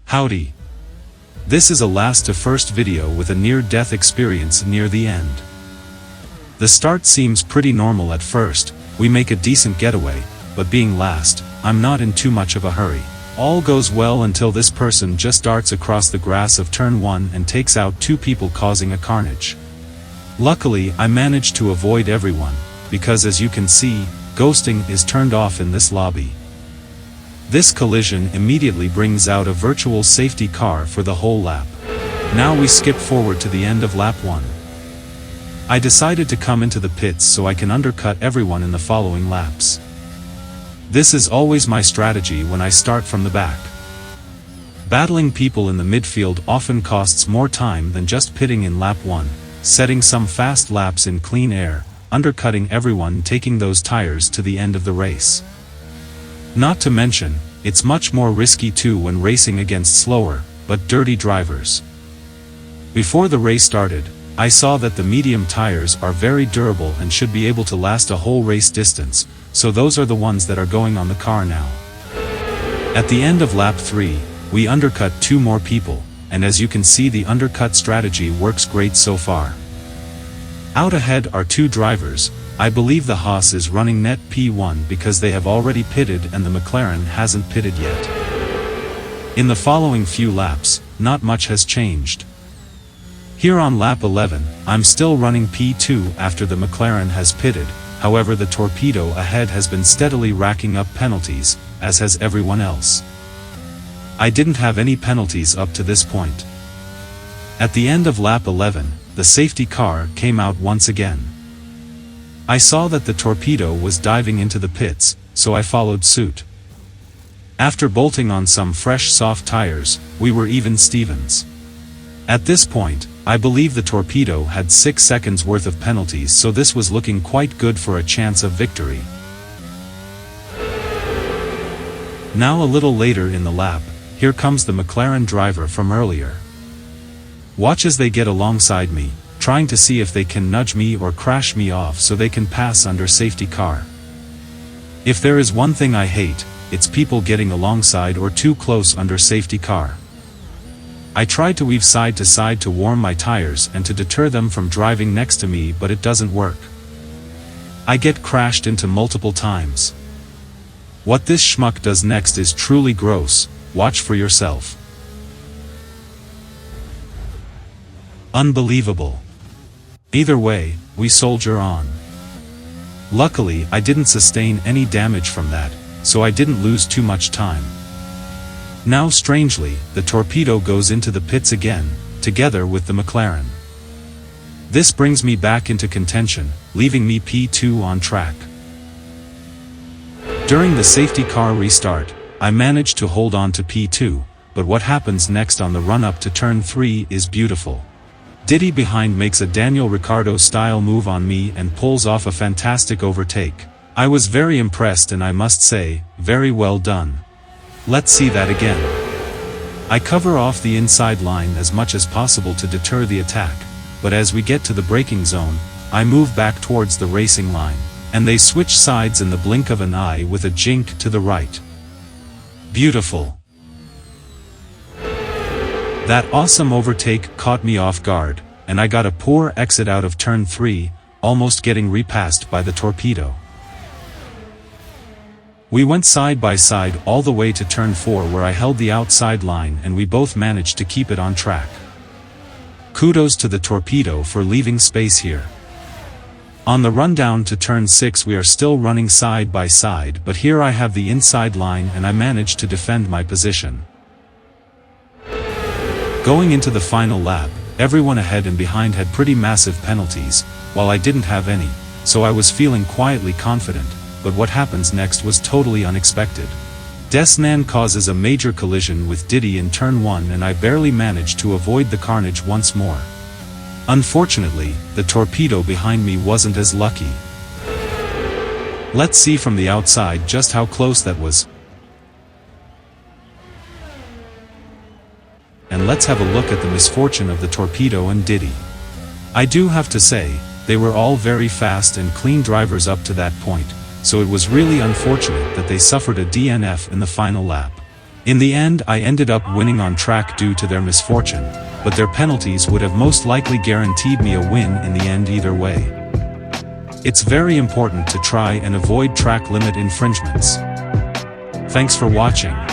Howdy. This is a last to first video with a near-death experience near the end. The start seems pretty normal at first, we make a decent getaway, but being last, I'm not in too much of a hurry. All goes well until this person just darts across the grass of turn 1 and takes out 2 people, causing a carnage. Luckily, I managed to avoid everyone, because as you can see, ghosting is turned off in this lobby. This collision immediately brings out a virtual safety car for the whole lap. Now we skip forward to the end of lap 1. I decided to come into the pits so I can undercut everyone in the following laps. This is always my strategy when I start from the back. Battling people in the midfield often costs more time than just pitting in lap 1, setting some fast laps in clean air, undercutting everyone, taking those tires to the end of the race. Not to mention, it's much more risky too when racing against slower, but dirty drivers. Before the race started, I saw that the medium tires are very durable and should be able to last a whole race distance, so those are the ones that are going on the car now. At the end of lap 3, we undercut 2 more people, and as you can see, the undercut strategy works great so far. Out ahead are 2 drivers. I believe the Haas is running net P1 because they have already pitted and the McLaren hasn't pitted yet. In the following few laps, not much has changed. Here on lap 11, I'm still running P2 after the McLaren has pitted, however the torpedo ahead has been steadily racking up penalties, as has everyone else. I didn't have any penalties up to this point. At the end of lap 11, the safety car came out once again. I saw that the torpedo was diving into the pits, so I followed suit. After bolting on some fresh soft tires, we were even Stevens. At this point, I believe the torpedo had 6 seconds worth of penalties, so this was looking quite good for a chance of victory. Now a little later in the lap, here comes the McLaren driver from earlier. Watch as they get alongside me, trying to see if they can nudge me or crash me off so they can pass under safety car. If there is one thing I hate, it's people getting alongside or too close under safety car. I tried to weave side to side to warm my tires and to deter them from driving next to me, but it doesn't work. I get crashed into multiple times. What this schmuck does next is truly gross, watch for yourself. Unbelievable. Either way, we soldier on. Luckily, I didn't sustain any damage from that, so I didn't lose too much time. Now strangely, the torpedo goes into the pits again, together with the McLaren. This brings me back into contention, leaving me P2 on track. During the safety car restart, I managed to hold on to P2, but what happens next on the run-up to turn 3 is beautiful. Diddy behind makes a Daniel Ricciardo style move on me and pulls off a fantastic overtake. I was very impressed and I must say, very well done. Let's see that again. I cover off the inside line as much as possible to deter the attack, but as we get to the braking zone, I move back towards the racing line, and they switch sides in the blink of an eye with a jink to the right. Beautiful. That awesome overtake caught me off guard, and I got a poor exit out of turn 3, almost getting repassed by the torpedo. We went side by side all the way to turn 4 where I held the outside line and we both managed to keep it on track. Kudos to the torpedo for leaving space here. On the rundown to turn 6 we are still running side by side, but here I have the inside line and I managed to defend my position. Going into the final lap, everyone ahead and behind had pretty massive penalties, while I didn't have any, so I was feeling quietly confident, but what happens next was totally unexpected. Desnan causes a major collision with Diddy in turn 1 and I barely managed to avoid the carnage once more. Unfortunately, the torpedo behind me wasn't as lucky. Let's see from the outside just how close that was. And let's have a look at the misfortune of the torpedo and Diddy. I do have to say, they were all very fast and clean drivers up to that point, so it was really unfortunate that they suffered a DNF in the final lap. In the end I ended up winning on track due to their misfortune, but their penalties would have most likely guaranteed me a win in the end either way. It's very important to try and avoid track limit infringements. Thanks for watching.